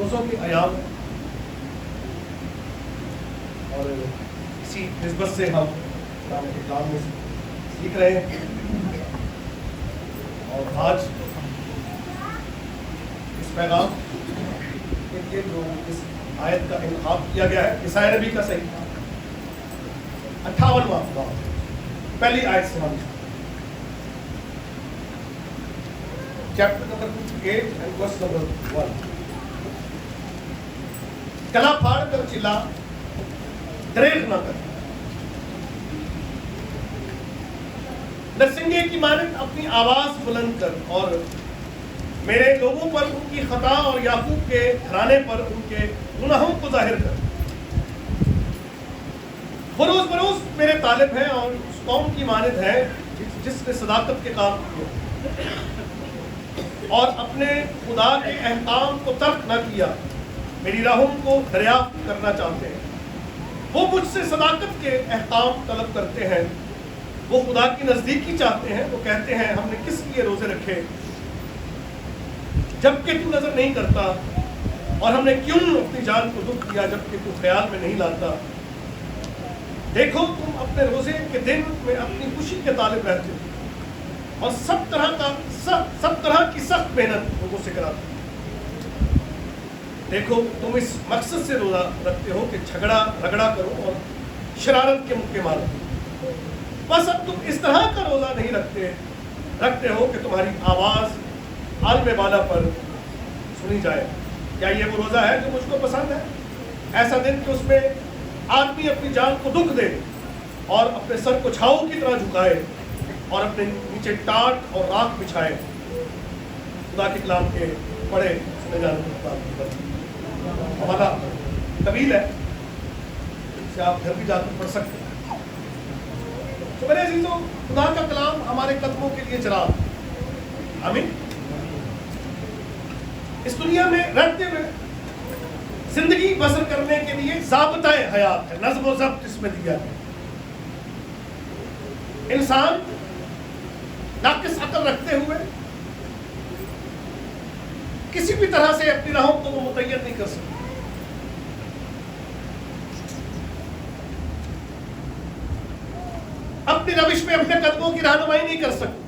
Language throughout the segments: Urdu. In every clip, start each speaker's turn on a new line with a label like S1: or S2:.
S1: روزوں کے ایام ہیں اور اسی نسبت سے ہم اسلام کے کام میں سیکھ رہے ہیں اور آج اس پیغام کے لیے جو اس آیت کا انتخاب کیا گیا ہے عیسائی نبی کا صحیح 58واں باب پہلی آیت سے ہم chapter number 8 and verse number 1 گلا پھاڑ کر چلا دریغ نہ کر نرسنگے کی مانند اپنی آواز بلند کر اور میرے لوگوں پر ان کی خطا اور یعقوب کے گھرانے پر ان کے گناہوں کو ظاہر کر بروز بروز میرے طالب ہیں اور اس قوم کی مانند ہے جس نے صداقت کے کام کیے اور اپنے خدا کے احکام کو ترک نہ کیا میری راہوں کو دریافت کرنا چاہتے ہیں وہ مجھ سے صداقت کے احکام طلب کرتے ہیں وہ خدا کی نزدیکی چاہتے ہیں وہ کہتے ہیں ہم نے کس لیے روزے رکھے جبکہ تو نظر نہیں کرتا اور ہم نے کیوں اپنی جان کو دکھ دیا جبکہ تو خیال میں نہیں لاتا دیکھو تم اپنے روزے کے دن میں اپنی خوشی کے طالب رہتے ہو اور سب طرح کی سخت محنت لوگوں سے کراتے دیکھو تم اس مقصد سے روزہ رکھتے ہو کہ جھگڑا رگڑا کرو اور شرارت کے مکے مارو بس اب تم اس طرح کا روزہ نہیں رکھتے ہو کہ تمہاری آواز عالم بالا پر سنی جائے کیا یہ وہ روزہ ہے جو مجھ کو پسند ہے ایسا دن کہ اس میں آدمی اپنی جان کو دکھ دے اور اپنے سر کو چھاؤں کی طرح جھکائے اور اپنے نیچے ٹاٹ اور راکھ بچھائے خدا کے کلام کے پڑھے سنے جانے کے حوالہ طویل ہے اسے آپ گھر بھی جا کر پڑھ سکتے ہیں تو میرے عزیزوں خدا کا کلام ہمارے قدموں کے لیے چراغ آمین اس دنیا میں رہتے ہوئے زندگی بسر کرنے کے لیے ضابطۂ حیات ہے نظم و ضبط اس میں دیا ہے انسان ناقص عقل رکھتے ہوئے کسی بھی طرح سے اپنی راہوں کو وہ متعین نہیں کر سکتا اپنی روش میں اپنے قدموں کی رہنمائی نہیں کر سکتا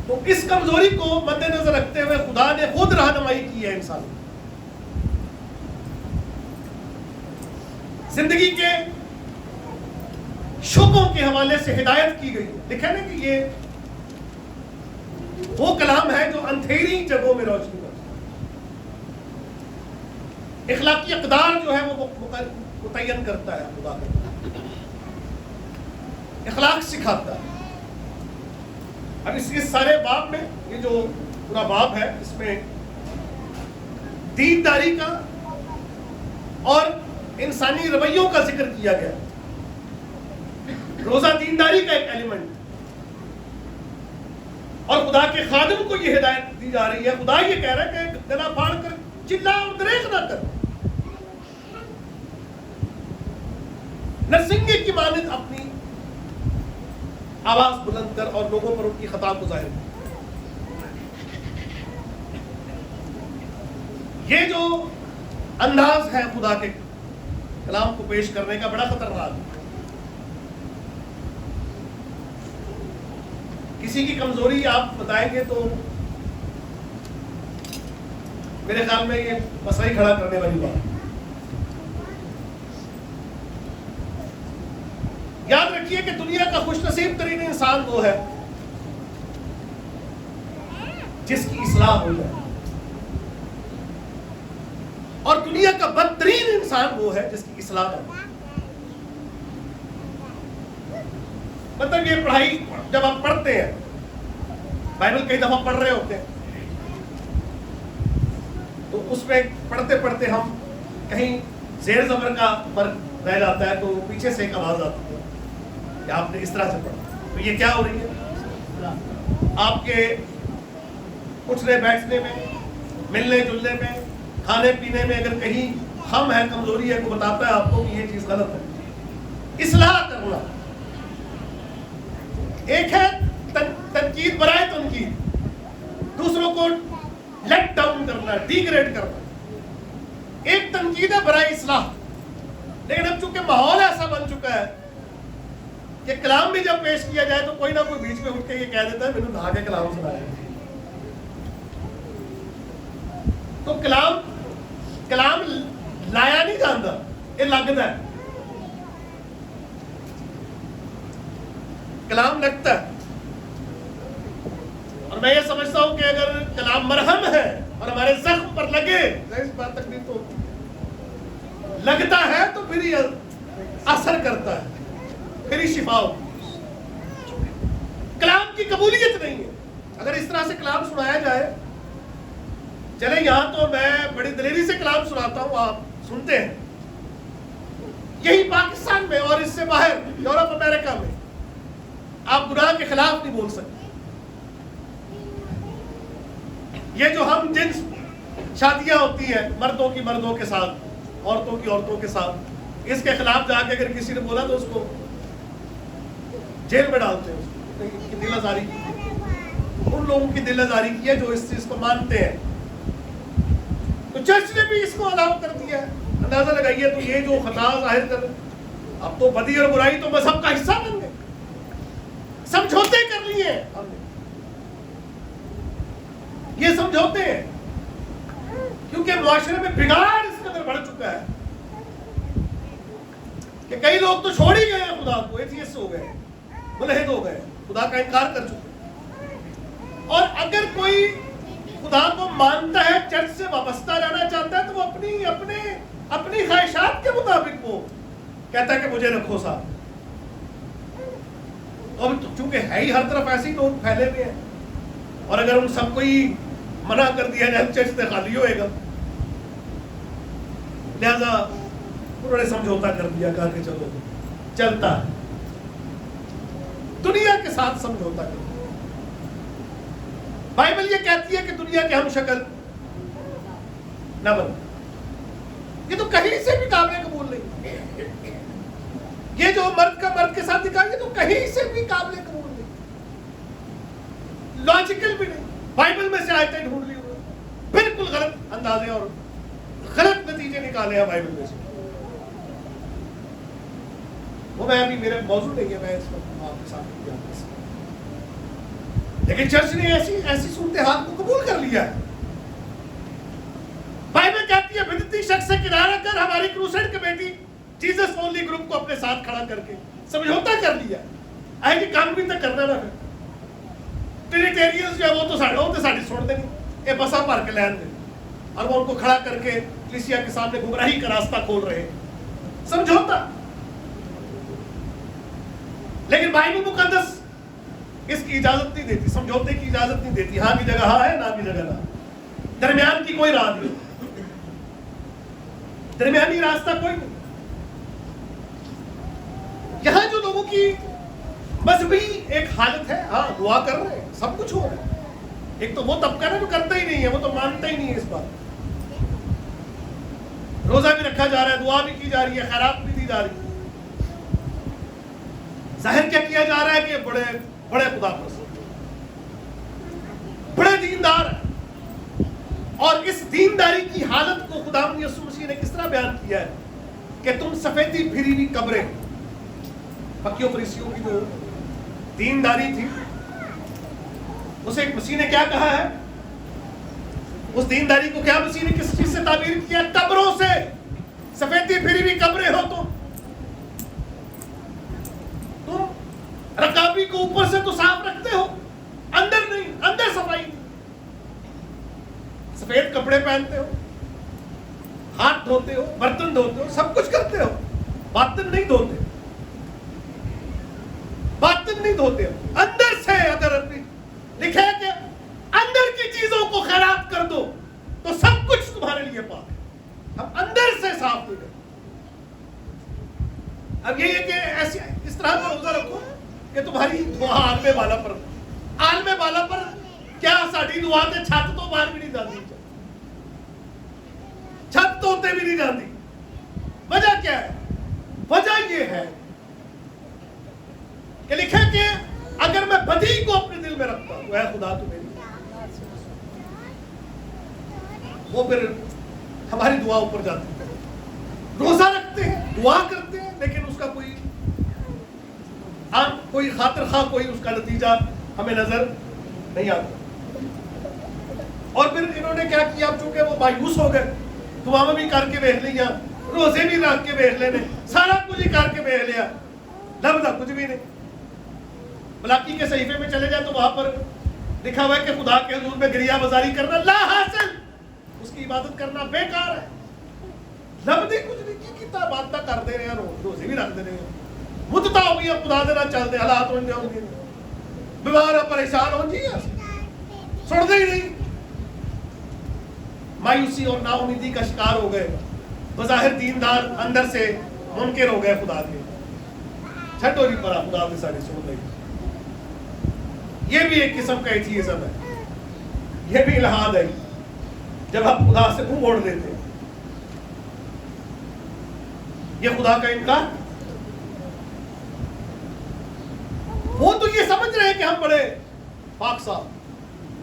S1: تو اس کمزوری کو مد نظر رکھتے ہوئے خدا نے خود رہنمائی کی ہے انسان زندگی کے شعبوں کے حوالے سے ہدایت کی گئی لکھا نا کہ یہ وہ کلام ہے جو اندھیری جگہوں میں روشنی کرتا ہے اخلاقی اقدار جو ہے وہ متعین کرتا ہے خدا کا اخلاق سکھاتا ہے اب اس سارے باب میں یہ جو پورا باب ہے اس میں دینداری کا اور انسانی رویوں کا ذکر کیا گیا روزہ دینداری کا ایک ایلیمنٹ اور خدا کے خادم کو یہ ہدایت دی جا رہی ہے خدا یہ کہہ رہا ہے کہ گلا پھاڑ کر چلا اور دریغ نہ کر نرسنگے کی مانند اپنی آواز بلند کر اور لوگوں پر ان کی خطا کو ظاہر کر یہ جو انداز ہے خدا کے کلام کو پیش کرنے کا بڑا خطرناک ہے کسی کی کمزوری آپ بتائیں گے تو میرے خیال میں یہ مسئلہ ہی کھڑا کرنے والی بات یاد رکھیے کہ دنیا کا خوش نصیب ترین انسان وہ ہے جس کی اصلاح ہو جائے اور دنیا کا بدترین انسان وہ ہے جس کی اصلاح ہو مطلب یہ پڑھائی جب آپ پڑھتے ہیں بائبل کئی دفعہ پڑھ رہے ہوتے ہیں تو اس میں پڑھتے پڑھتے ہم کہیں زیر زبر کا فرق رہ جاتا ہے تو پیچھے سے ایک آواز آتی ہے کہ آپ نے اس طرح سے پڑھا تو یہ کیا ہو رہی ہے آپ کے اٹھنے بیٹھنے میں ملنے جلنے میں کھانے پینے میں اگر کہیں ہم ہے کمزوری ہے وہ بتاتا ہے آپ کو کہ یہ چیز غلط ہے اصلاح کرنا ایک ہے تنقید برائے تنقید دوسروں کو ہے, ڈیگریڈ کرنا. ایک تنقید ہے برائے اصلاح. لیکن اب چونکہ ماحول ایسا بن چکا ہے کہ کلام بھی جب پیش کیا جائے تو کوئی نہ کوئی بیچ میں اٹھ کے یہ کہہ دیتا ہے میں نے نہا کے کلام سنایا. تو کلام لایا نہیں جانتا, یہ لگتا ہے. کلام لگتا ہے. اور میں یہ سمجھتا ہوں کہ اگر کلام مرہم ہے اور ہمارے زخم پر لگے, اس بات تک نہیں تو لگتا ہے تو پھر یہ اثر کرتا ہے, پھر ہی شفا ہوتی. کلام کی قبولیت نہیں ہے. اگر اس طرح سے کلام سنایا جائے, چلے یہاں تو میں بڑی دلیری سے کلام سناتا ہوں, آپ سنتے ہیں. یہی پاکستان میں اور اس سے باہر یورپ امریکہ میں آپ گناہ کے خلاف نہیں بول سکتے. یہ جو ہم جنس شادیاں ہوتی ہیں مردوں کی مردوں کے ساتھ, عورتوں کی عورتوں کے ساتھ, اس کے خلاف جا کے اگر کسی نے بولا تو اس کو جیل میں ڈالتے ہیں. اس کی دل آزاری کی, ان لوگوں کی دل آزاری کی ہے جو اس چیز کو مانتے ہیں. تو چرچ نے بھی اس کو الاؤ کر دیا ہے. اندازہ لگائیے تو یہ جو خطا ظاہر کر, اب تو بدی اور برائی تو مذہب کا حصہ بن گئے, سمجھوتے کر لیے ہم نے. یہ سمجھوتے ہیں کیونکہ معاشرے میں بگاڑ اس قدر بڑھ چکا ہے کہ کئی لوگ تو چھوڑ ہی گئے ہیں خدا کو, ایتھیسٹ ہو گئے, ملحد ہو گئے, خدا کا انکار کر چکے. اور اگر کوئی خدا کو مانتا ہے, چرچ سے وابستہ رہنا چاہتا ہے, تو وہ اپنی خواہشات کے مطابق وہ کہتا ہے کہ مجھے رکھو صاحب. اور چونکہ ہے ہی ہر طرف ایسے ہی لوگ پھیلے ہوئے ہیں, اور اگر ان سب کو ہی منع کر دیا جائے چرچ سے خالی ہوئے گا, لہذا انہوں نے سمجھوتا کر دیا, کہا کہ چلو چلتا ہے, دنیا کے ساتھ سمجھوتا کر دیا. بائبل یہ کہتی ہے کہ دنیا کے ہم شکل نہ بن. یہ تو کہیں سے بھی قابل قبول نہیں. یہ جو مرد کا مرد کے ساتھ دکھا, یہ تو کہیں سے بھی قابل قبول نہیں, لاجیکل بھی نہیں. بائبل میں سے آیتیں ڈھونڈ لی ہوئی, بالکل غلط اندازے اور غلط نتیجے نکالے ہیں بائبل میں سے. وہ میں ابھی میرے موضوع نہیں ہے, میں اس وقت آپ کے سامنے بیان کر سکتا ہوں. لیکن چرچ نے ایسی صورتحال کو قبول کر لیا ہے. بائبل کہتی ہے بدعتی شخص سے کنارہ کر ہماری crusade committee Jesus only group کو اپنے ساتھ کھڑا کر کے سمجھوتا کر لیا ہے کہ کام بھی تک کرنا نہ. ٹرینیٹیرینز جو ہے وہ تو ساڑی چھوڑ دیں گے, یہ بسا بھر کے لین دیں, اور وہ ان کو کھڑا کر کے کلیسیا کے سامنے گمراہی کا راستہ کھول رہے ہیں. سمجھوتا. لیکن بائبل مقدس اس کی اجازت نہیں دیتی, سمجھوتے کی اجازت نہیں دیتی. ہاں کی جگہ ہاں ہے, نہ کی جگہ نہ, درمیان کی کوئی راہ نہیں, درمیانی راستہ کوئی نہیں. یہاں جو لوگوں کی مذہبی ایک حالت ہے, ہاں دعا کر رہے ہیں, سب کچھ ہو رہا ہے. ایک تو وہ طبقہ ہے جو کرتا ہی نہیں ہے, وہ تو مانتا ہی نہیں ہے اس بات. روزہ بھی رکھا جا رہا ہے, دعا بھی کی جا رہی ہے, خیرات بھی دی جا رہی ہے. ظاہر کیا کیا جا رہا ہے کہ بڑے خدا پرست, بڑے دیندار ہیں. اور اس دینداری کی حالت کو خدا یسوع مسیح نے کس طرح بیان کیا ہے کہ تم سفیدی پھری ہوئی قبریں. فقیوں فریسیوں کی جو دینداری تھی, اسے ایک مسیح نے کیا کہا ہے, اس دینداری کو کیا مسیح نے کس چیز سے تعبیر کیا؟ قبروں سے. سفیدی پھری ہوئی قبریں ہو تم رکابی کو اوپر سے تو صاف رکھتے ہو, اندر نہیں, اندر صفائی نہیں. سفید کپڑے پہنتے ہو, ہاتھ دھوتے ہو, برتن دھوتے ہو, سب کچھ کرتے ہو, باطن نہیں دھوتے, باطن نہیں دھوتے ہو. اندر سے اگر لکھے کہ اندر کی چیزوں کو خراب کر دو تو سب کچھ تمہارے لیے پاک ہے. ہم اندر سے صاف نہیں کرتے. اب یہ ہے کہ ایسی اس طرح کا روزہ رکھو کہ تمہاری دعا عالم والا پر, عالم والا پر کیا ساڑی دعا تے چھت تو باہر بھی نہیں جاتی, چھت تو ہوتے بھی نہیں جاتی. وجہ کیا ہے؟ وجہ یہ ہے کہ لکھے کہ اگر میں بدی کو اپنے دل میں رکھتا ہوں, اے خدا تو میری وہ پھر ہماری دعا اوپر جاتی ہے. روزہ رکھتے ہیں, دعا کرتے ہیں, لیکن اس کا کوئی خاطر خواہ کوئی اس کا نتیجہ ہمیں نظر نہیں آتا. اور پھر انہوں نے کیا کیا, اب چونکہ وہ مایوس ہو گئے, دعا بھی کر کے دیکھ لیا, روزے بھی رکھ کے دیکھ لینے, سارا کچھ ہی کر کے دیکھ لیا, لفظ کچھ بھی نہیں. ملاقی کے صحیفے میں چلے جائے تو وہاں پر لکھا ہوا ہے کہ خدا کے حضور میں گریہ بازاری کرنا لا حاصل, اس کی عبادت کرنا بیکار ہے. لفظ کچھ نہیں کی بات کر دے رہے ہیں, روزے بھی رکھ دے رہے ہیں, مدتا ہو گئی, خدا دے نہ چل دے, حالات ہو جاؤ گے, بیمار پریشان ہو جی, سن دے ہی نہیں. مایوسی اور نا امیدی کا شکار ہو گئے, بظاہر دیندار اندر سے منکر ہو گئے خدا کے. چھٹو نہیں پڑا خدا کے سارے سن رہی. یہ بھی ایک قسم کا ایتھیزم ہے, یہ بھی الحاد ہے جب آپ خدا سے منہ موڑ دیتے ہیں. یہ خدا کا انکار. وہ تو یہ سمجھ رہے ہیں کہ ہم بڑے پاک صاحب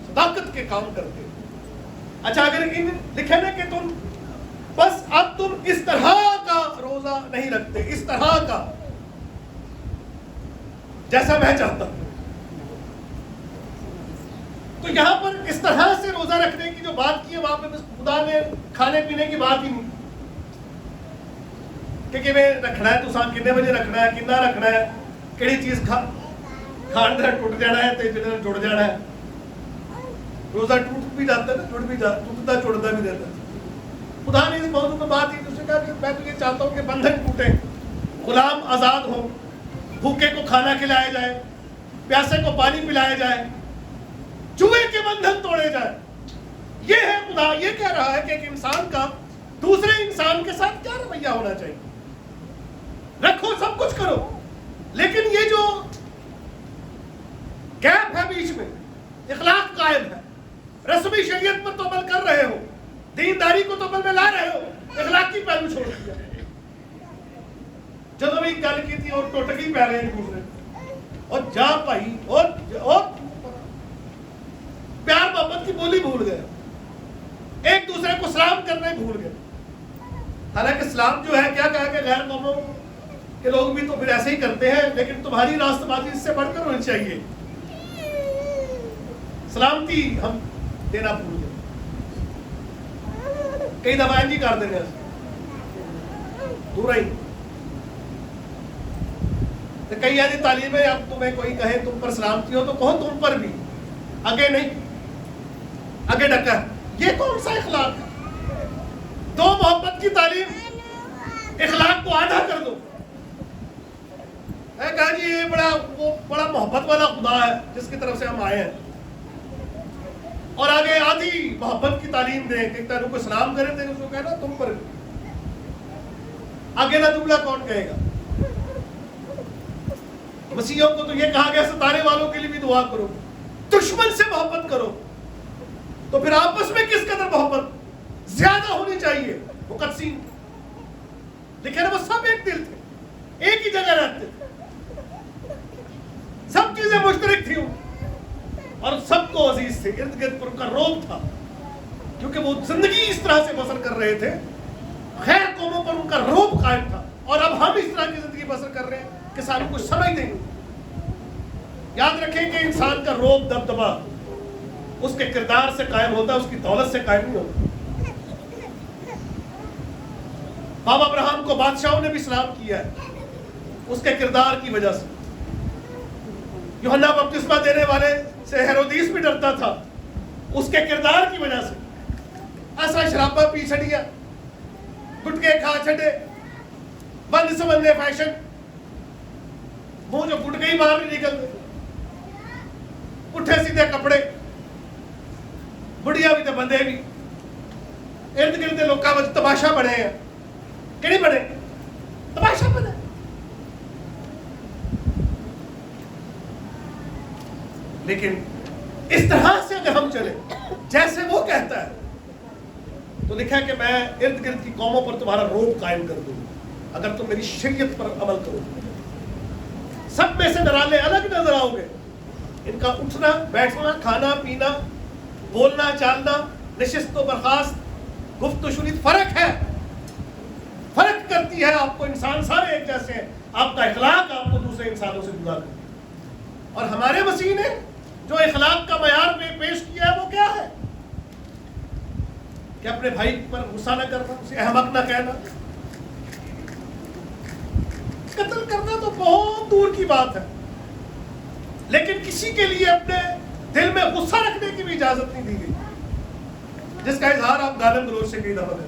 S1: صداقت کے کام کرتے ہیں. اچھا اگر ان لکھے نا کہ تم بس اب تم اس طرح کا روزہ نہیں رکھتے, اس طرح کا جیسا میں چاہتا ہوں, تو یہاں پر اس طرح سے روزہ رکھنے کی جو بات کی ہے وہاں پہ خدا نے کھانے پینے کی بات ہی نہیں کہ میں رکھنا ہے, تو ساتھ کتنے بجے رکھنا ہے, کتنا رکھنا ہے, کیڑی چیز کھان دے ٹوٹ جانا ہے تو جڑ جانا ہے. روزہ ٹوٹ بھی جاتا ہے نا, جڑ بھی جاتا, ٹوٹتا جڑتا بھی رہتا ہے. خدا نے اس موضوع میں بات کی, دوسرے کہا کہ میں تو یہ چاہتا ہوں کہ بندھن ٹوٹے, غلام آزاد ہو, بھوکے کو کھانا کھلایا جائے, پیاسے کو پانی پلایا جائے, جوئے کے بندھن توڑے جائے. یہ ہے خدا. یہ کہہ رہا ہے کہ ایک انسان کا دوسرے انسان کے ساتھ کیا رویہ ہونا چاہیے. رکھو سب کچھ کرو, لیکن یہ جو گیپ ہے بیچ میں, اخلاق قائم ہے, رسمی شریعت پر تو عمل کر رہے ہو, دینداری کو تو عمل میں لا رہے ہو, اخلاقی پہلو چھوڑ دیا. جب بھی گل کی تھی اور ٹوٹکی پہ رہے دوسرے, اور جا پائی اور پیار محبت کی بولی بھول گئے, ایک دوسرے کو سلام کرنا ہی بھول گئے. حالانکہ سلام جو ہے کیا کہا کہ غیر قوموں کے لوگ بھی تو پھر ایسے ہی کرتے ہیں, لیکن تمہاری راست بازی اس سے بڑھ کر ہونی چاہیے. سلامتی ہم دینا بھول گئے, کئی دفعہ نہیں کر دینے دور ہی. کئی ایسی تعلیم ہے, اب تمہیں کوئی کہے تم پر سلامتی ہو تو کہو تم پر بھی, آگے نہیں, آگے ڈکا. یہ کون سا اخلاق ہے؟ دو محبت کی تعلیم, اخلاق کو آدھا کر دو. کہا جی یہ بڑا محبت والا خدا ہے جس کی طرف سے ہم آئے ہیں, اور آگے آدھی محبت کی تعلیم دیں کہ تیرے کو سلام کریں تو اس کو کہنا تم پر. آگے نہ دبلا کون کہے گا. مسیحیوں کو تو یہ کہا گیا ستانے والوں کے لیے بھی دعا کرو, دشمن سے محبت کرو. تو پھر آپس میں کس قدر محبت زیادہ ہونی چاہیے. مقدسین لیکن وہ سب ایک دل تھے, ایک ہی جگہ رہتے تھے, سب چیزیں مشترک تھیں اور سب کو عزیز تھے. ارد گرد پر ان کا روب تھا کیونکہ وہ زندگی اس طرح سے بسر کر رہے تھے, خیر قوموں پر ان کا روب قائم تھا. اور اب ہم اس طرح کی زندگی بسر کر رہے ہیں کہ ساروں کو سمجھ دیں گے. یاد رکھیں کہ انسان کا روب دبدبا اس کے کردار سے قائم ہوتا ہے, اس کی دولت سے قائم نہیں ہوتا. بابا ابراہم کو بادشاہوں نے بھی سلام کیا ہے اس کے کردار کی وجہ سے. یوحنا بپتسمہ دینے والے سے ہیرودیس بھی ڈرتا تھا اس کے کردار کی وجہ سے. ایسا شرابہ پی چھڑیا, گٹکے کھا چھڑے, بند سمندے فیشن, منہ جو گٹکے ہی باہر نہیں نکلتے, پٹھے سیدھے کپڑے, بڑھیا بھی تے بندے بھی, ارد گرد لوکاں وچ تماشا بنے ہیں. کہڑی بنے؟ تماشا بنے. لیکن اس طرح سے اگر ہم چلیں جیسے وہ کہتا ہے تو لکھا ہے کہ میں ارد گرد کی قوموں پر تمہارا روب قائم کر دوں اگر تم میری شریعت پر عمل کرو. سب میں سے نرالے الگ نظر آؤ گے. ان کا اٹھنا بیٹھنا, کھانا پینا, بولنا چالنا, نشست و برخاست, گفت و شنید فرق ہے، فرق کرتی ہے آپ کو. انسان سارے ایک جیسے ہیں، آپ کا اخلاق آپ کو دوسرے انسانوں سے جدا کرتی ہے. اور ہمارے مسیح نے جو اخلاق کا معیار میں پیش کیا ہے وہ کیا ہے کہ اپنے بھائی پر غصہ نہ کرنا، اسے احمق نہ کہنا. قتل کرنا تو بہت دور کی بات ہے، لیکن کسی کے لیے اپنے دل میں غصہ رکھنے کی بھی اجازت نہیں دی گئی، جس کا اظہار آپ گالم گلوچ سے کئی دفعہ کرتے.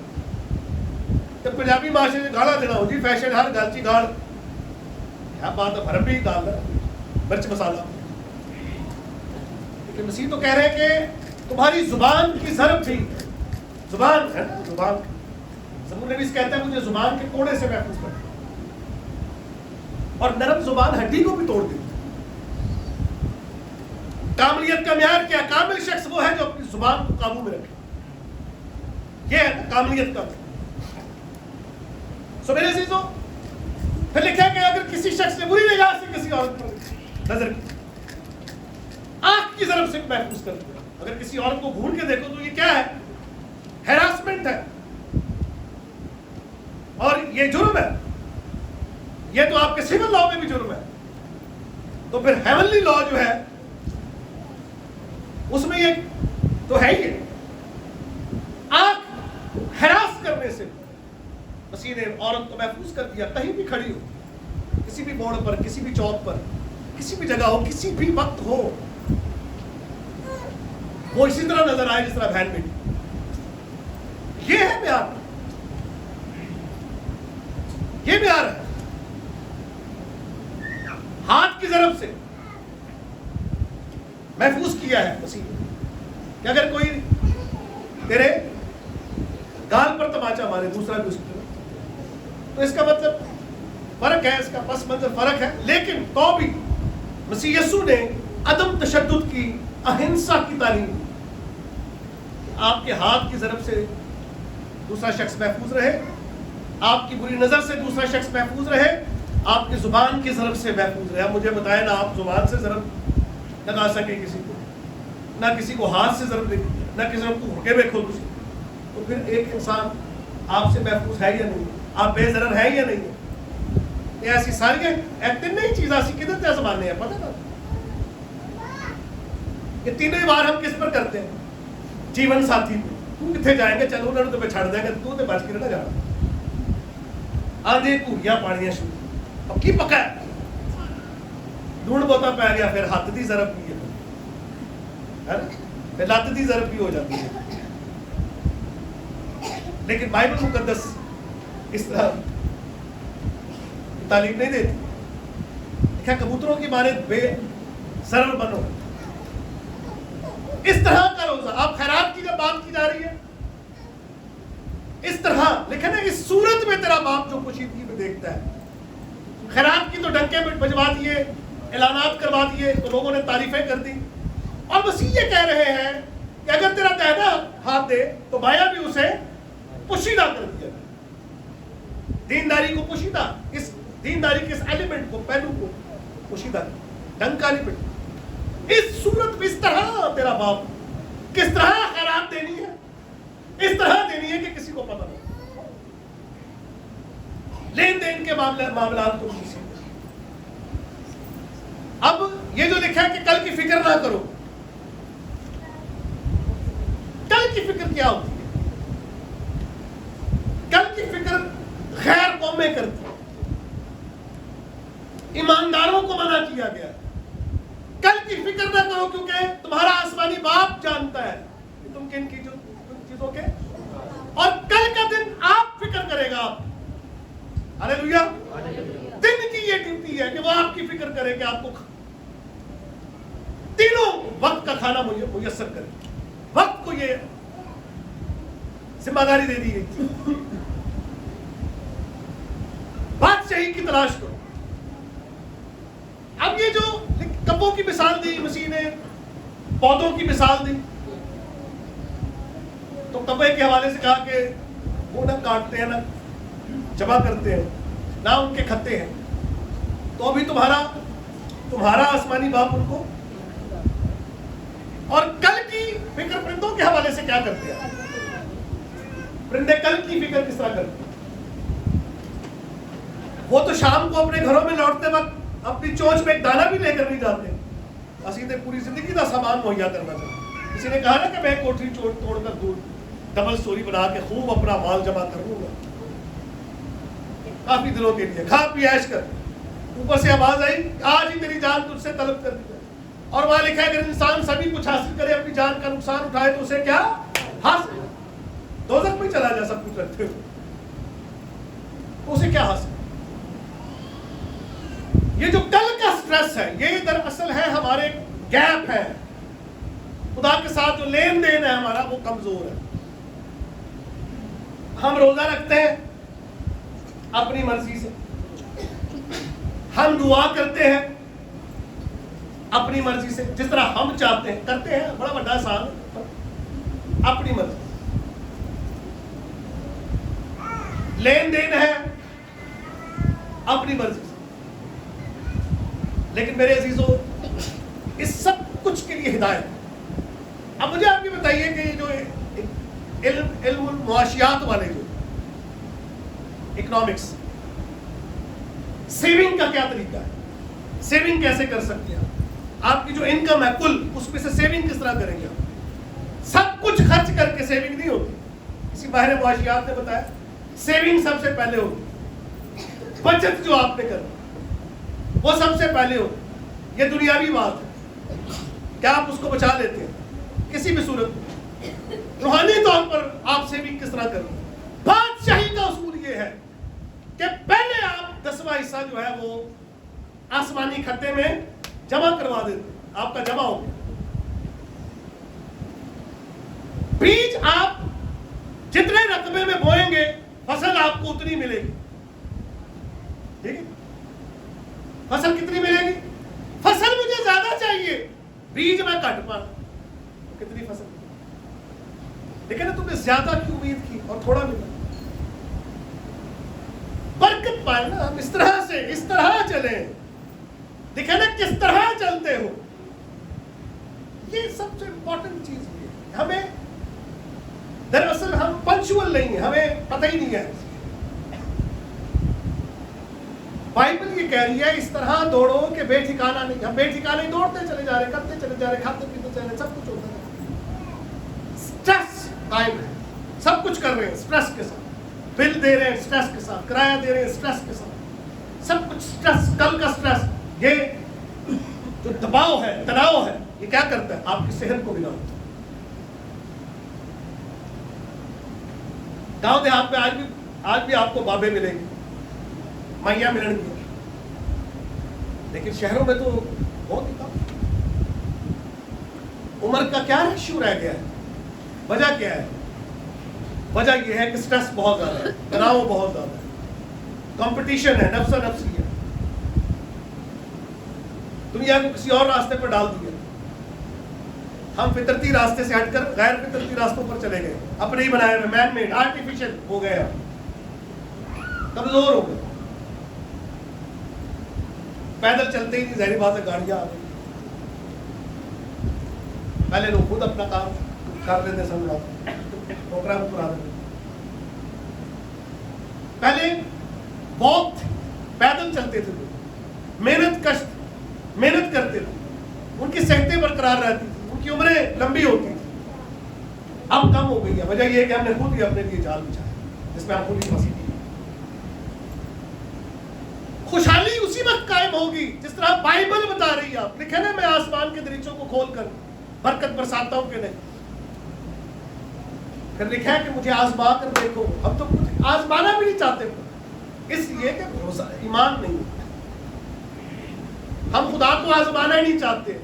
S1: جب پنجابی معاشرے سے گالا دینا ہو جی فیشن، ہر گل چی گال، کیا بات ہے، بھرم بھی ڈال رہا مرچ مسالہ. لیکن مسیح تو کہہ رہے ہیں کہ تمہاری زبان کی ضرب تھی، زبان ہے نا، زبان زبور نویس کہتا ہے مجھے زبان کے کوڑے سے محفوظ کر، اور نرم زبان ہڈی کو بھی توڑ دیتی. کاملیت کا معیار کیا؟ کامل شخص وہ ہے جو اپنی زبان کو قابو میں رکھے. یہ ہے نا کاملیت کا. سو میرے عزیزو، پھر لکھا کہ اگر کسی شخص نے بری نگاہ سے کسی عورت پر نظر کی، آنکھ کی ضرب سے محفوظ کر دیا. اگر کسی عورت کو گھور کے دیکھو تو یہ کیا ہے؟ ہیراسمنٹ ہے، اور یہ جرم ہے. یہ تو آپ کے سول لا میں بھی جرم ہے. تو پھر ہیونلی لا جو ہے اس میں یہ تو ہے ہی. آنکھ ہراس کرنے سے مسیح نے عورت کو محفوظ کر دیا. کہیں بھی کھڑی ہو، کسی بھی موڑ پر، کسی بھی چوک پر، کسی بھی جگہ ہو، کسی بھی وقت ہو، وہ اسی طرح نظر آئے جس طرح بہن بیٹی. یہ ہے معیار، یہ معیار ہے. ہاتھ کی ضرب سے محفوظ کیا ہے مسیح کہ اگر کوئی تیرے گال پر تماچا مارے، دوسرا بھی اس کی طرف، تو اس کا مطلب فرق ہے، اس کا پس منظر فرق ہے. لیکن تو بھی مسیح یسوع نے عدم تشدد کی، اہنسا کی تعلیم دی. آپ کے ہاتھ کی ضرب سے دوسرا شخص محفوظ رہے، آپ کی بری نظر سے دوسرا شخص محفوظ رہے، آپ کی زبان کی ضرب سے محفوظ رہے. اب مجھے بتائیں، نہ آپ زبان سے ضرب لگا سکے کسی کو، نہ کسی کو ہاتھ سے ضرب لگی، نہ کسی کو گھٹے میں کھول کسی، تو پھر ایک انسان آپ سے محفوظ ہے یا نہیں؟ آپ بے ضرر ہے یا نہیں؟ یہ ایسی ساری تین ہی چیزیں ایسی کدھر تے زمانے ہیں، پتہ نا. یہ تینوں ہی بار ہم کس پر کرتے ہیں؟ جیون ساتھی پہ. تو کتنے جائیں گے؟ چلو انہوں نے تمہیں چھڑ دیں گے، تو تے بچ کے نہ جانا. آدھے کوڑیاں پاڑیاں شروع، اب کی پکا ہے، ڈھونڈ بوتا پہ گیا، پھر ہاتھ دی ضرب بھی ہے، پھر لات دی ضرب بھی ہو جاتی ہے. لیکن بائبل مقدس اس طرح تعلیم نہیں دیتی. کیا کبوتروں کی مانند بے ضرر بنو. اس طرح کا روزہ، آپ خیرات کی جب بات کی جا رہی ہے، اس طرح لکھا نا، اس صورت میں تیرا باپ جو پوشیدگی میں دیکھتا ہے. خیرات کی تو ڈنکے بجوا دیے، اعلانات کروا دیے، تو لوگوں نے تعریفیں کر دی. اور مسیح یہ کہہ رہے ہیں کہ اگر تیرا دہنا ہاتھ دے تو بایاں بھی اسے پوشیدہ کر دیا. دینداری کو پوشیدہ، اس دینداری کے اس ایلیمنٹ کو، پہلو کو پوشیدہ، ڈنکا نہیں پڑی. اس صورت میں اس طرح تیرا باپ کس طرح خیرات دینی ہے، اس طرح دینی ہے کہ کسی کو پتہ نہ. لین دین کے معاملات کو کسی. اب یہ جو لکھا ہے کہ کل کی فکر نہ کرو، کل کی فکر کیا ہوتی ہے؟ کل کی فکر غیر قومیں کرتی ہیں، ایمانداروں کو منع کیا گیا. کل کی فکر نہ کرو کیونکہ تمہارا آسمانی باپ جانتا ہے کہ تم کن کی چیزوں کے، اور کل کا دن آپ فکر کرے گا. ہاللیلویا. دن کی یہ ڈیوٹی ہے کہ وہ آپ کی فکر کرے کہ آپ کو تینوں وقت کا کھانا میسر کرے. وقت کو یہ ذمہ داری دے دی گئی. بادشاہی کی تلاش کرو. اب یہ جو کبوں کی مثال دی مسیح نے، پودوں کی مثال دی، تو کبے کے حوالے سے کہا کہ وہ نہ کاٹتے ہیں، نہ جمع کرتے ہیں، نہ ان کے کھتے ہیں، تو ابھی تمہارا آسمانی باپ ان کو. اور کل کی فکر پرندوں کے حوالے سے کیا کرتے ہیں؟ پرندے کل کی فکر کس طرح کرتے ہیں. وہ تو شام کو اپنے گھروں میں لوٹتے وقت اپنی چونچ میں ایک دانہ بھی لے کر نہیں جاتے. اسی نے پوری زندگی کا سامان مہیا کرنا چاہتے. کسی نے کہا نا کہ میں کوٹری توڑ کر دور ڈبل سٹوری بنا کے خوب اپنا مال جمع کر لوں گا کافی دنوں کے لیے, کھا پی عیش کر. اوپر سے آواز آئی آج ہی تیری جان تجھ سے طلب کر دی جائے. اور وہاں لکھا ہے اگر انسان سبھی کچھ حاصل کرے اپنی جان کا نقصان اٹھائے تو اسے کیا حاصل, دوزخ میں چلا جائے سب کچھ رکھتے ہوئے, تو اسے کیا حاصل. یہ جو کل کا سٹریس ہے یہ دراصل ہے ہمارے گیپ ہے, خدا کے ساتھ جو لین دین ہے ہمارا وہ کمزور ہے. ہم روزہ رکھتے ہیں اپنی مرضی سے, ہم دعا کرتے ہیں اپنی مرضی سے, جس طرح ہم چاہتے ہیں کرتے ہیں, بڑا بڑا سال اپنی مرضی. لین دین ہے اپنی مرضی سے. لیکن میرے عزیزوں اس سب کچھ کے لیے ہدایت. اب مجھے آپ یہ بتائیے کہ جو علم المعاشیات والے جو اکنامکس, سیونگ کا کیا طریقہ ہے, سیونگ کیسے کر سکتے ہیں, آپ کی جو انکم ہے کل اس میں سے سیونگ کس طرح کریں گے. سب کچھ خرچ کر کے سیونگ نہیں ہوتی. کسی ماہر معاشیات نے بتایا سیونگ سب سے پہلے ہوتی, بچت جو آپ نے کرنا وہ سب سے پہلے ہوتی. یہ دنیاوی بات ہے, کیا آپ اس کو بچا لیتے ہیں کسی بھی صورت میں. روحانی طور پر آپ سیونگ کس طرح کریں. بادشاہی کا اصول یہ ہے کہ پہلے آپ 10واں حصہ جو ہے وہ آسمانی کھاتے میں جمع کروا دیتے, آپ کا جمع ہو گیا. بیج آپ جتنے رقبے میں بوئیں گے فصل آپ کو اتنی ملے گی. ٹھیک ہے, فصل کتنی ملے گی. فصل مجھے زیادہ چاہیے, بیج میں کٹ پا, کتنی فصل. لیکن تم نے زیادہ کی امید کی اور تھوڑا ملا. برکت پائے نا. ہم اس طرح چلیں, دیکھیں نا کس طرح چلتے ہو. یہ سب سے امپورٹنٹ چیز یہ ہے. ہمیں دراصل ہم پنچول نہیں ہیں, ہمیں پتہ ہی نہیں ہے. بائبل یہ کہہ رہی ہے اس طرح دوڑو کہ بے ٹھکانہ نہیں. ہم بے ٹھکانہ نہیں دوڑتے چلے جا رہے, کرتے چلے جا رہے, کھاتے پیتے چلے رہے, سب کچھ ہوتا ہے. سٹریس قائم ہے, سب کچھ کر رہے ہیں سٹریس کے ساتھ, بل دے رہے ہیں سٹریس کے ساتھ, کرایہ دے رہے ہیں سٹریس کے ساتھ, سب کچھ سٹریس. کل کا سٹریس, یہ جو دباؤ ہے, تناؤ ہے, یہ کیا کرتا ہے آپ کی صحت کو بگاڑتا ہے. گاؤں دیہات میں آج بھی آپ کو بابے ملیں گے, مائیاں ملیں گی, لیکن شہروں میں تو بہت ہی کم. عمر کا کیا ریشیو رہ گیا ہے. وجہ کیا ہے؟ وجہ یہ ہے کہ سٹریس بہت زیادہ ہے, تناؤ بہت زیادہ ہے, کمپٹیشن ہے, نفسا نفسی ہے. دنیا کو کسی اور راستے پر ڈال دیا. ہم فطرتی راستے سے ہٹ کر غیر فطرتی راستوں پر چلے گئے, اپنے ہی بنائے ہوئے مین میڈ آرٹیفیشل ہو گئے, کمزور ہو گئے. پیدل چلتے ہی نہیں, ظاہری بات ہے گاڑیاں آ گئی. پہلے لوگ خود اپنا کام کر لیتے, سمجھا پروگرام کرا دیتے. پہلے بہت پیدل چلتے تھے لوگ, محنت کرتے تھے, ان کی صحتیں برقرار رہتی تھی, ان کی عمریں لمبی ہوتی تھی. اب کم ہو گئی ہے. وجہ یہ ہے کہ ہم نے خود ہی اپنے لیے جال بچھایا جس میں ہم خود ہی پھنسی. خوشحالی اسی وقت قائم ہوگی جس طرح بائبل بتا رہی ہے. آپ لکھے نا میں آسمان کے دریچوں کو کھول کر برکت برساتا ہوں کہ نہیں. پھر لکھا ہے کہ مجھے آزما کر دیکھو. ہم تو کچھ آزمانا بھی نہیں چاہتے, اس لیے کہ بھروسہ ایمان نہیں. ہم خدا کو آزمانا ہی نہیں چاہتے,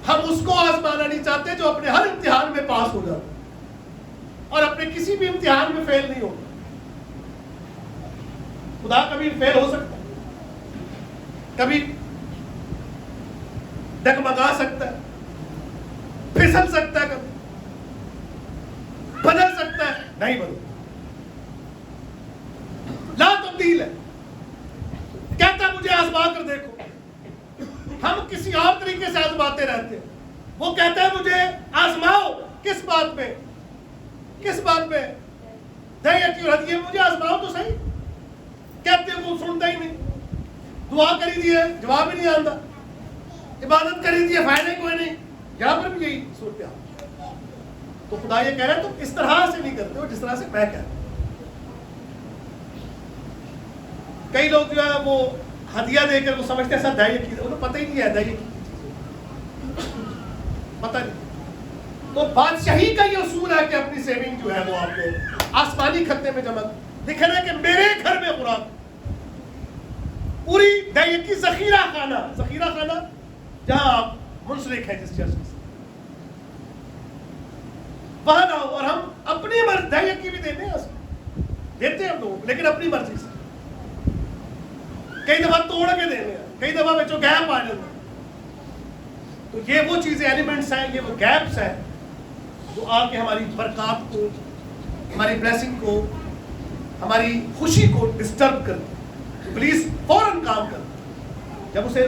S1: ہم اس کو آزمانا نہیں چاہتے جو اپنے ہر امتحان میں پاس ہو جاتا اور اپنے کسی بھی امتحان میں فیل نہیں ہوتا. خدا کبھی فیل ہو سکتا ہے, کبھی ڈگمگا سکتا ہے, پھسل سکتا ہے, کبھی بدل سکتا ہے, نہیں بدل. لا تبدیل ہے. کہتا مجھے آزما کر دیکھو. ہم کسی اور طریقے سے آزماتے رہتے ہیں. وہ کہتا ہے مجھے آزماؤ. کس بات پہ؟ کس بات پہ؟ دے یقین ہدیے مجھے آزماؤ تو صحیح. کہتے ہیں وہ سنتا ہی نہیں. دعا کری دی ہے جواب ہی نہیں آتا. عبادت کری دی ہے فائدہ کوئی نہیں. یہاں پر بھی یہی صورتحال. تو خدا یہ کہہ رہا ہے تم اس طرح سے نہیں کرتے ہو جس طرح سے میں کہہ رہا ہوں. کئی لوگ جو ہے وہ ہدیہ دے کر وہ سمجھتے ہیں ایسا دائیں کی, انہیں پتہ ہی نہیں ہے دائیں کی پتہ نہیں. تو بادشاہی کا یہ اصول ہے کہ اپنی سیونگ جو ہے وہ آپ کو آسمانی کھاتے میں جمع دکھے نا کہ میرے گھر میں خوراک پوری دائیں کی ذخیرہ خانہ جہاں آپ منسلک ہیں جس چرچ سے وہاں نہ ہو. اور ہم اپنی مرضی دائیں کی بھی دیتے ہیں ہم لوگوں لیکن اپنی مرضی سے. کئی دفعہ توڑ کے دینے ہیں, کئی دفعہ بچوں گیپ آ جاتے ہیں. تو یہ وہ چیزیں ایلیمنٹس ہیں, یہ وہ گیپس ہیں جو آ کے ہماری برکات کو, ہماری بلیسنگ کو, ہماری خوشی کو ڈسٹرب کرتے ہیں. ابلیس فوراً کام کرتا ہے جب اسے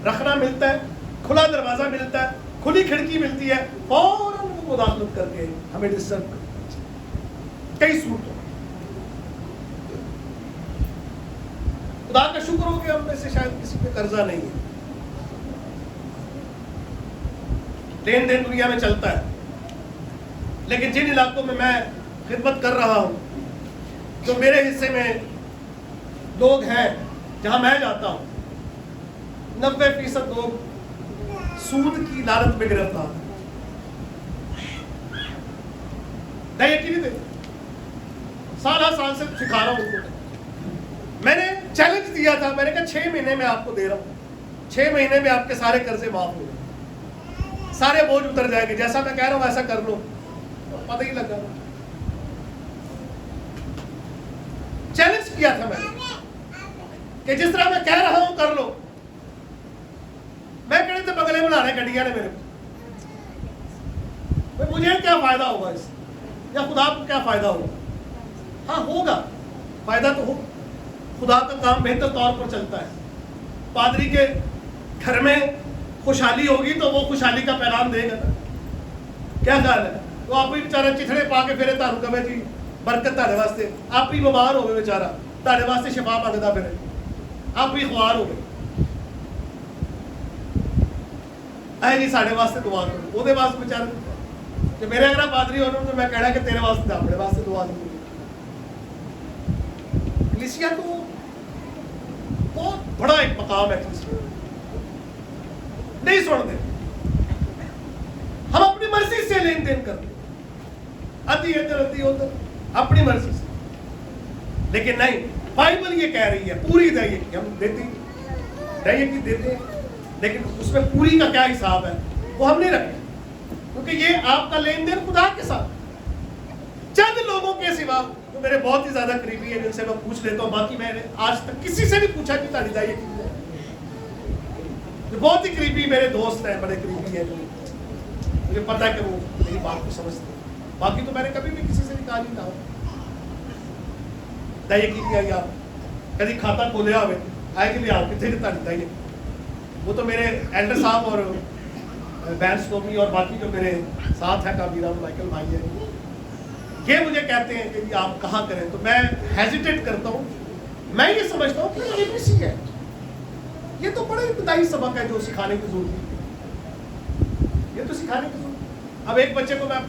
S1: رکھنا ملتا ہے, کھلا دروازہ ملتا ہے, کھلی کھڑکی ملتی ہے, فوراً وہ مداخلت کر کے ہمیں ڈسٹرب کرتا ہے کئی صورتوں. خدا کا شکر ہو کہ ہم میں سے شاید کسی پہ قرضہ نہیں ہے. لین دین دنیا میں چلتا ہے, لیکن جن علاقوں میں خدمت کر رہا ہوں, جو میرے حصے میں لوگ ہیں, جہاں میں جاتا ہوں, 90% لوگ سود کی لعنت میں گرفتار ہیں. نہیں یقین نہیں دیتے, سال سے سکھا رہا ہوں ان کو. میں نے چیلنج دیا تھا, میں نے کہا 6 مہینے میں آپ کو دے رہا ہوں, 6 مہینے میں آپ کے سارے قرضے معاف ہو گئے, سارے بوجھ اتر جائیں گے, جیسا میں کہہ رہا ہوں ایسا کر لو. پتہ ہی لگا, چیلنج کیا تھا میں کہ جس طرح میں کہہ رہا ہوں کر لو. میں کہنے تھے بگلے بنا رہے گڈیاں نے میرے کو, مجھے کیا فائدہ ہوگا اس سے, یا خدا کو کیا فائدہ ہوگا؟ ہاں ہوگا فائدہ تو ہو. خدا کا کام بہتر طور پر چلتا ہے. پادری کے گھر میں خوشحالی ہوگی تو وہ خوشحالی کا پیغام دے گا نا. کیا خیال ہے؟ تو آپ بھی بیچارہ چتھڑے پا کے پھرے تانوں کہے جی برکت تاڑے واسطے, آپ بھی بیمار ہو گئے بیچارہ تاڑے واسطے شفا مانگدا پھرے, آپ بھی خوار ہو گئے. اے جی ساڑے واسطے دعا کرو, وہ دے واسطے بیچارے کہ میرے اگر پادری ہونا تو میں کہنا کہ تیرے واسطے اپنے واسطے دعا کرو. کلیسیا تو بہت بڑا ایک مقام ہے کلیسیا, نہیں سنتے. ہم اپنی مرضی سے لین دین کرتے, ادھی ادھر ادھی ادھر, اپنی مرضی سے. لیکن نہیں, بائبل یہ کہہ رہی ہے پوری دائیں کی ہم دیتے ہیں, لیکن اس میں پوری کا کیا حساب ہے وہ ہم نہیں رکھتے, کیونکہ یہ آپ کا لین دین خدا کے ساتھ. چند لوگوں کے سوا جو میرے بہت ہی زیادہ قریبی ہے, جن سے میں پوچھ لیتا ہوں, باقی میں نے آج تک کسی سے نہیں پوچھا کہ تاری دائیں کی ہے. بہت ہی قریبی میرے دوست ہیں, بڑے قریبی ہیں, مجھے پتا ہے کہ وہ میری بات کو سمجھتے ہیں. باقی تو میں نے کبھی بھی کسی سے نکال نہیں کہا دائیں کی آئی آپ کبھی کھاتا کھولیا ہوئے آئے کہ لیا کتنے کتنا دائیں. وہ تو میرے ایلڈر صاحب اور بین سٹومی اور باقی جو میرے ساتھ ہیں کابیرہ مائیکل بھائی ہیں, یہ مجھے کہتے ہیں کہ آپ کہاں کریں, تو میں ہیزیٹیٹ کرتا ہوں. میں یہ سمجھتا ہوں کہ یہ ABC ہے, یہ تو بڑا ابتدائی سبق ہے جو سکھانے کی ضرورت ہے. یہ تو سکھانے کی ضرورت. اب ایک بچے کو میں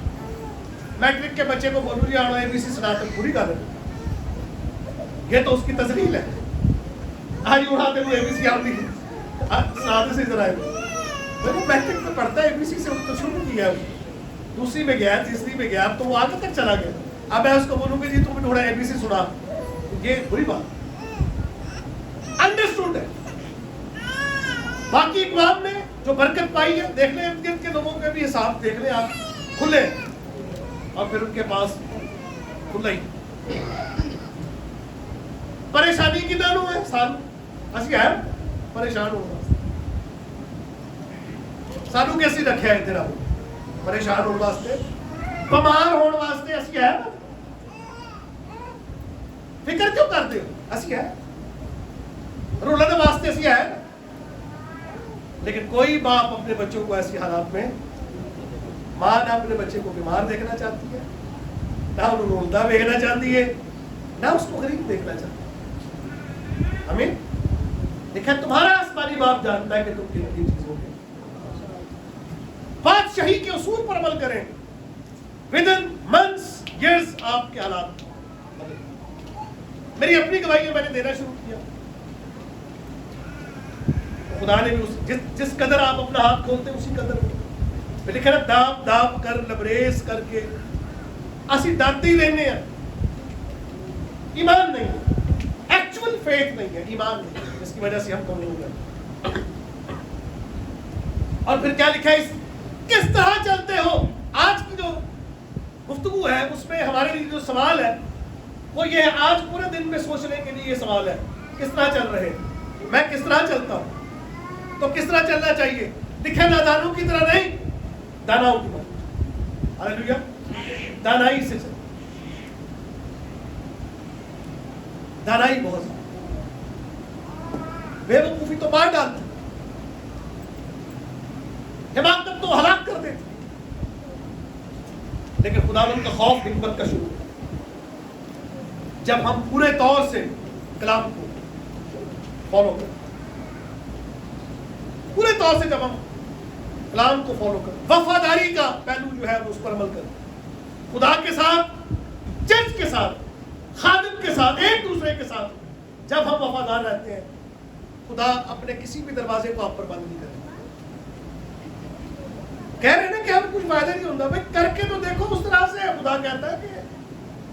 S1: میٹرک کے بچے کو بولوں جی آنا ABC سناتے پوری گل ہے, یہ تو اس کی تذلیل ہے. آج اڑاتے ہوئے ABC آپ نہیں سناتے سے ذرا وہ میٹرک میں پڑھتا ہے, ABC سے تو شروع کیا ہے, دوسری میں گیا, تیسری میں گیا, اب تو وہ آگے تک چلا گیا. اب میں اس کو بولوں گی جی تم تھوڑا ABC سنا, یہ بری بات. انڈرسٹوڈ ہے. باقی اقوام نے جو برکت پائی ہے, دیکھ لیں ارد گرد کے لوگوں کے بھی حساب دیکھ لیں آپ, کھلے اور پھر ان کے پاس کھلا ہی. پریشانی کی نانو ہے سانو اسی ہے پریشان ہونا, سانو کیسی رکھے ہے تیرا پریشان ہونے واسطے, بیمار ہونے واسطے اسی ہے. فکر کیوں کرتے ہو, اسی ہے رولنے واسطے اسی ہے. لیکن کوئی باپ اپنے بچوں کو ایسی حالات میں, ماں نہ اپنے بچے کو بیمار دیکھنا چاہتی ہے, نہ انہوں نے اوندا دیکھنا چاہتی ہے، نہ اس کو غریب دیکھنا چاہتی ہے. آمین. دیکھیں تمہارا آسمانی باپ جانتا ہے کہ تم کن کن چیزوں کے بادشاہی کے اصول پر عمل کریں. ودن منتھس ایئرز آپ کے حالات میری اپنی گواہی میں نے دینا شروع کیا. خدا نے بھی جس قدر آپ اپنا ہاتھ کھولتے ہیں اسی قدر میں لکھا نا داب داب کر لبریز کر کے اسی داتی لینے ہیں. ایمان نہیں ہے، ایکچول فیتھ نہیں ہے، ایمان نہیں ہے، جس کی وجہ سے ہم کم نہیں کرتے. اور پھر کیا لکھا ہے کس طرح چلتے ہو. آج کی جو گفتگو ہے اس میں ہمارے لیے جو سوال ہے وہ یہ ہے، آج پورے دن میں سوچنے کے لیے یہ سوال ہے کس طرح چل رہے ہیں، میں کس طرح چلتا ہوں. تو کس طرح چلنا چاہیے؟ دکھے نادانوں کی طرح نہیں، داناؤں کی طرح. ہاللیلویا. دانائی سے چل، دانائی بہت زیادہ، بے وقوفی تو مار ڈالتی، حماقت تو ہلاک کر دیتی. لیکن خداوند کا خوف حکمت کا شروع ہے جب ہم پورے طور سے کلام کو فالو کریں، پورے طور سے جب ہم کلام کو فالو کریں، وفاداری کا پہلو جو ہے وہ اس پر عمل کریں. خدا کے ساتھ، چرچ کے ساتھ، خادم کے ساتھ، ایک دوسرے کے ساتھ جب ہم وفادار رہتے ہیں خدا اپنے کسی بھی دروازے کو آپ پر بند نہیں کرے. کہہ رہے ہیں کہ ہمیں کچھ فائدہ نہیں ہوتا، بھائی کر کے تو دیکھو اس طرح سے. خدا کہتا ہے کہ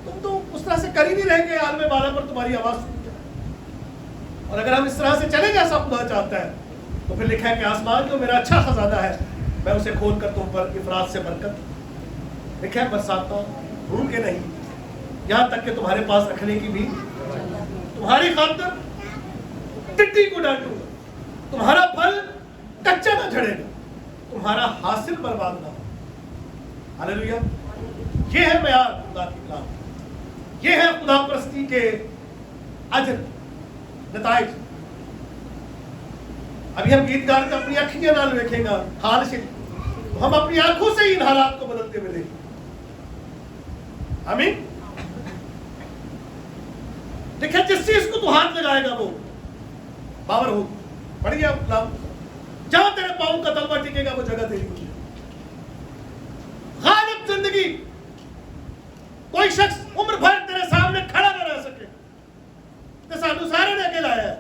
S1: تم تو اس طرح سے کر ہی نہیں رہے گے، عالم بالا پر تمہاری آواز سن جائے. اور اگر ہم اس طرح سے چلے جیسا خدا چاہتا ہے تو پھر لکھا ہے کہ آسمان جو میرا اچھا خزانہ ہے میں اسے کھول کر تم پر افراط سے برکت لکھا ہے برساتا ہوں کہ نہیں، یہاں تک کہ تمہارے پاس رکھنے کی بھی تمہاری خاطر ٹڈی کو ڈانٹوں گا، تمہارا پھل کچا نہ جھڑے گا، تمہارا حاصل برباد نہ ہو. ہاللیلویا. یہ ہے معیار خدا کی کلام، یہ ہے خدا پرستی کے اجر نتائج. ابھی ہم گیت گار کا اپنی اکھیاں نال دیکھیں گا حال سے، ہم اپنی آنکھوں سے ہی ان حالات کو بدلتے ہوئے دیکھیں. آمین. دیکھیں جس چیز کو تو ہاتھ لگائے گا وہ باور ہو. پڑھیے آپ کلام، جہاں تیرے پاؤں کا تلوا ٹکے گا وہ جگہ تیری ہوگی. غالب زندگی، کوئی شخص عمر بھر تیرے سامنے کھڑا نہ رہ سکے. تو سانو سارے نے اکیلا ہے،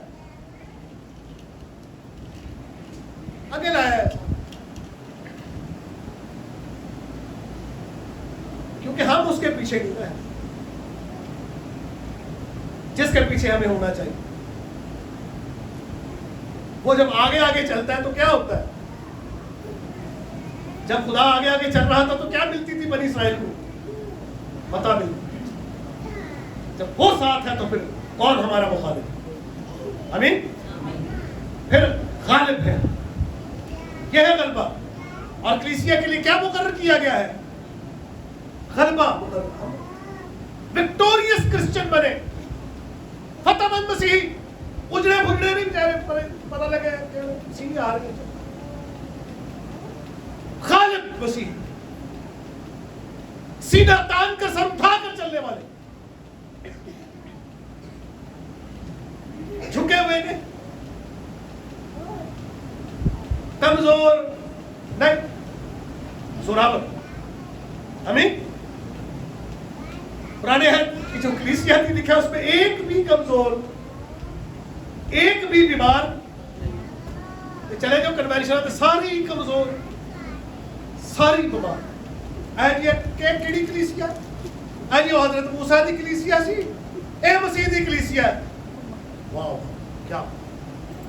S1: اکیلا ہے، کیونکہ ہم اس کے پیچھے نہیں رہے جس کے پیچھے ہمیں ہونا چاہیے. وہ جب آگے آگے چلتا ہے تو کیا ہوتا ہے؟ جب خدا آگے آگے چل رہا تھا تو کیا ملتی تھی بنی اسرائیل کو؟ پتہ نہیں. جب وہ ساتھ ہے تو پھر کون ہمارا مخالف؟ آمین. پھر غالب ہے، یہ ہے غلبہ. اور کلیسیا کے لیے کیا مقرر کیا گیا ہے؟ غلبہ. وکٹوریس کرسچن بنے، فتح مند مسیحی. اجڑے بھجڑے نہیں بیچارے پتہ لگے کہ مسیحی آ رہے ہیں. غالب مسیح، سیدھا تان کر سر اٹھا کر چلنے والے، جھکے ہوئے نے، کمزور نہیں، زوراور. آمین. پرانے عہد کی جو کلیسیا تھی لکھا اس میں ایک بھی کمزور، ایک بھی بیمار. چلے جو کنونشن آتے ساری کمزور، ساری بیمار. کیڑی کلیسیا؟ حضرت موسیٰ دی کلیسیا سی، اے مسیح دی کلیسیا ہے. واو کیا!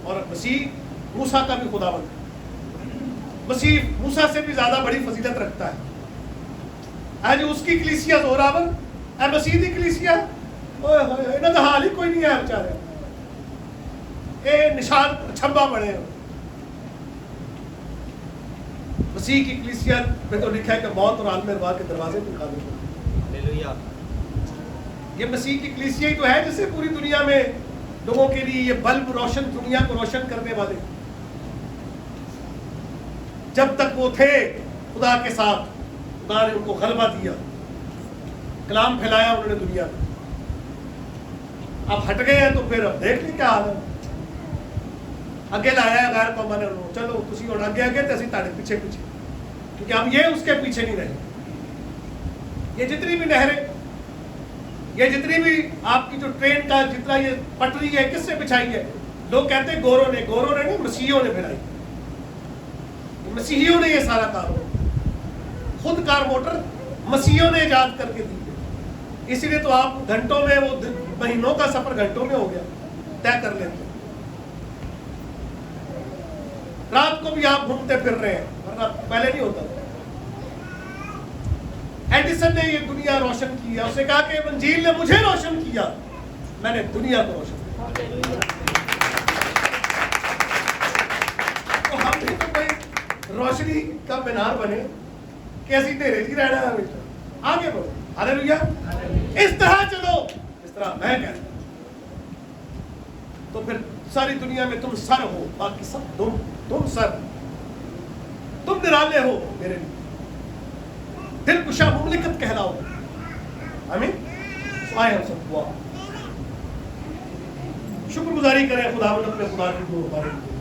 S1: اور مسیح موسیٰ کا بھی خداوند ہے. مسیح موسیٰ سے بھی زیادہ بڑی فضیلت رکھتا ہے. اس کی کلیسیا زوراور، اے مسیح دی کلیسیا انہاں دا حال ہی کوئی نہیں ہے بیچارے، اے نشان چھمبا بڑے. مسیح کی کلیسیا میں تو لکھا ہے کہ موت اور عالم ارواح کے دروازے پہ قابل ہو. ہاللیلویا. یہ مسیح کی کلیسیا ہی تو ہے جس سے پوری دنیا میں لوگوں کے لیے یہ بلب روشن، دنیا کو روشن کرنے والے. جب تک وہ تھے خدا کے ساتھ خدا نے ان کو غلبہ دیا. کلام پھیلایا انہوں نے دنیا میں. اب ہٹ گئے ہیں تو پھر اب دیکھ لیں کیا حال ہے. اگے لایا ہے غیر قوموں نے, چلو تسی اور آگے آگے تے اسی تاڑے پیچھے پیچھے, کیونکہ اب یہ اس کے پیچھے نہیں رہے. یہ جتنی بھی نہریں, یہ جتنی بھی آپ کی جو ٹرین کا جتنا یہ پٹری ہے, کس سے بچھائی ہے؟ لوگ کہتے ہیں گوروں نے نہیں, مسیحیوں نے پھیلائی. مسیحیوں نے یہ سارا کام, خود کار موٹر مسیحیوں نے ایجاد کر کے دی. اسی لیے تو آپ گھنٹوں میں, وہ مہینوں کا سفر گھنٹوں میں ہو گیا, طے کر لیتے. رات کو بھی آپ گھومتے پھر رہے ہیں, ورنہ پہلے نہیں ہوتا. ایڈیسن نے یہ دنیا روشن کی ہے. اس نے کہا کہ انجیل نے مجھے روشن کیا, میں نے دنیا کو روشن کیا. تو ہم بھی تو کوئی روشنی کا مینار بنے کہ ایسی اندھیرے ہی رہنا ہے ہمیشہ. آگے بڑھو, ہاللیلویا. اس طرح چلو اس طرح میں کہتا ہوں. تو پھر ساری دنیا میں تم سر ہو, باقی سب تم سر, تم نرالے ہو میرے لیے, دل کشا مملکت کہلاؤ. آمین. آئے ہم سب دعا شکر گزاری کریں خدا اپنے خدا کی.